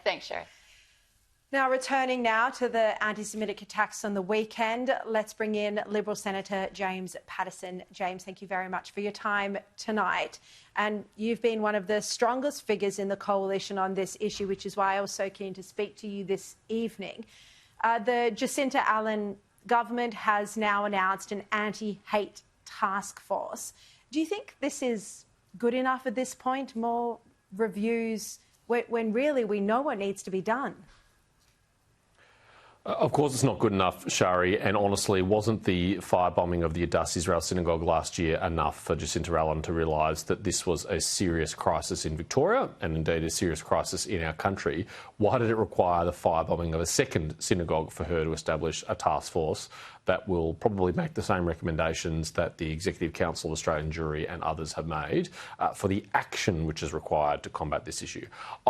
Thanks, Sherry. Now, returning now to the anti-Semitic attacks on the weekend, let's bring in Liberal Senator James Paterson. James, thank you very much for your time tonight. And you've been one of the strongest figures in the coalition on this issue, which is why I was so keen to speak to you this evening. The Jacinta Allen government has now announced an anti-hate task force. Do you think this is good enough at this point? More reviews when really we know what needs to be done? Of course it's not good enough, Shari, and honestly, wasn't the firebombing of the Adass Israel Synagogue last year enough for Jacinta Allen to realise that this was a serious crisis in Victoria and indeed a serious crisis in our country? Why did it require the firebombing of a second synagogue for her to establish a task force that will probably make the same recommendations that the Executive Council of Australian Jewry and others have made for the action which is required to combat this issue?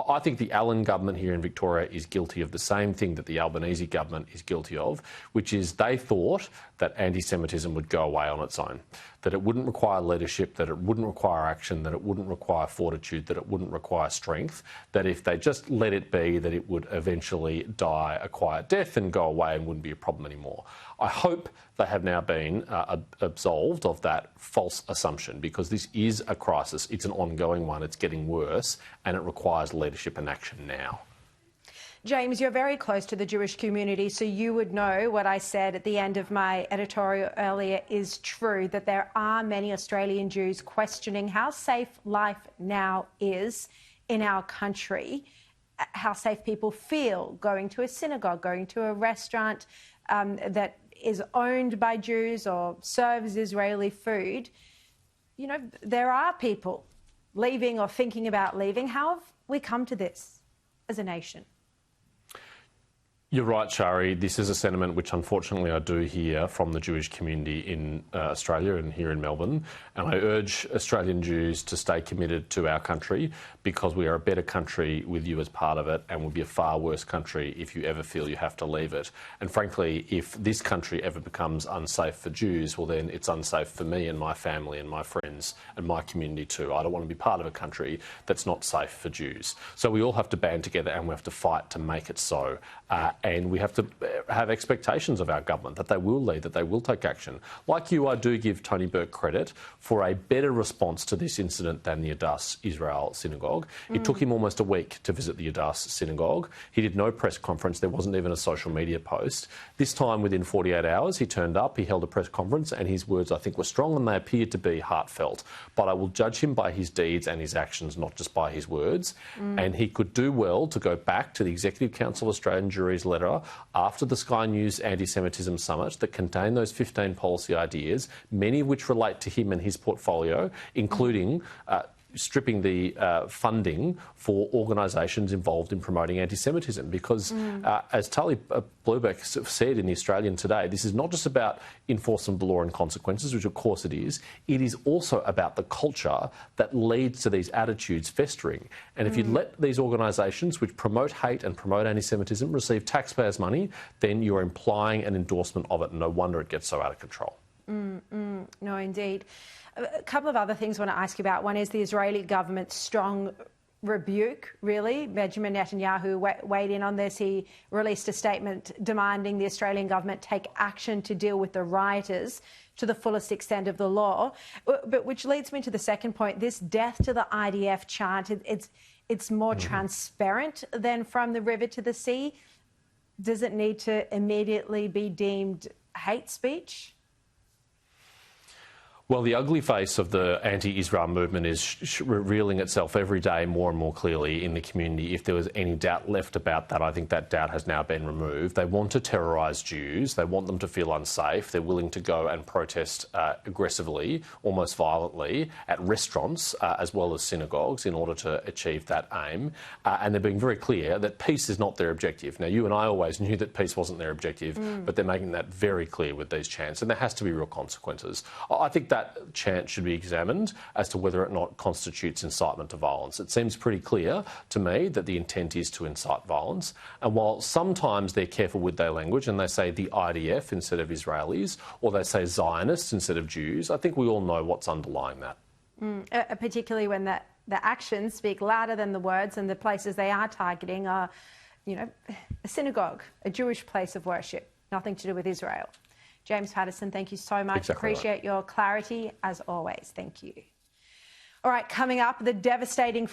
I think the Allen government here in Victoria is guilty of the same thing that the Albanese government is guilty of, which is they thought that anti-Semitism would go away on its own, that it wouldn't require leadership, that it wouldn't require action, that it wouldn't require fortitude, that it wouldn't require strength, that if they just let it be, that it would eventually die a quiet death and go away and wouldn't be a problem anymore. I hope they have now been absolved of that false assumption, because this is a crisis. It's an ongoing one. It's getting worse, and it requires leadership and action now. James, you're very close to the Jewish community, so you would know what I said at the end of my editorial earlier is true, that there are many Australian Jews questioning how safe life now is in our country, how safe people feel going to a synagogue, going to a restaurant that is owned by Jews or serves Israeli food. You know, there are people leaving or thinking about leaving. How have we come to this as a nation? You're right, Shari. This is a sentiment which unfortunately I do hear from the Jewish community in Australia and here in Melbourne. And I urge Australian Jews to stay committed to our country, because we are a better country with you as part of it, and will be a far worse country if you ever feel you have to leave it. And frankly, if this country ever becomes unsafe for Jews, well then it's unsafe for me and my family and my friends and my community too. I don't want to be part of a country that's not safe for Jews. So we all have to band together and we have to fight to make it so. And we have to have expectations of our government that they will lead, that they will take action. Like you, I do give Tony Burke credit for a better response to this incident than the Adass Israel Synagogue. It took him almost a week to visit the Adass Synagogue. He did no press conference. There wasn't even a social media post. This time, within 48 hours, he turned up, he held a press conference, and his words, I think, were strong and they appeared to be heartfelt. But I will judge him by his deeds and his actions, not just by his words. And he could do well to go back to the Executive Council of Australian Jewry's letter after the Sky News Anti-Semitism Summit that contained those 15 policy ideas, many of which relate to him and his portfolio, including stripping the funding for organisations involved in promoting anti-Semitism. Because, as Tully Bluebeck said in The Australian today, this is not just about enforcement of the law and consequences, which of course it is also about the culture that leads to these attitudes festering. And if you let these organisations which promote hate and promote anti-Semitism receive taxpayers' money, then you're implying an endorsement of it, and no wonder it gets so out of control. No, indeed. A couple of other things I want to ask you about. One is the Israeli government's strong rebuke, really. Benjamin Netanyahu weighed in on this. He released a statement demanding the Australian government take action to deal with the rioters to the fullest extent of the law. But which leads me to the second point, this death to the IDF chant, it's more transparent than from the river to the sea. Does it need to immediately be deemed hate speech? Well, the ugly face of the anti-Israel movement is revealing itself every day more and more clearly in the community. If there was any doubt left about that, I think that doubt has now been removed. They want to terrorise Jews. They want them to feel unsafe. They're willing to go and protest aggressively, almost violently, at restaurants as well as synagogues in order to achieve that aim. And they're being very clear that peace is not their objective. Now, you and I always knew that peace wasn't their objective, but they're making that very clear with these chants, and there has to be real consequences. I think that chant should be examined as to whether or not constitutes incitement to violence. It seems pretty clear to me that the intent is to incite violence. And while sometimes they're careful with their language and they say the IDF instead of Israelis, or they say Zionists instead of Jews, I think we all know what's underlying that. Particularly when the actions speak louder than the words, and the places they are targeting are, you know, a synagogue, a Jewish place of worship, nothing to do with Israel. James Patterson, thank you so much. Exactly Appreciate right. your clarity as always. Thank you. All right, coming up, the devastating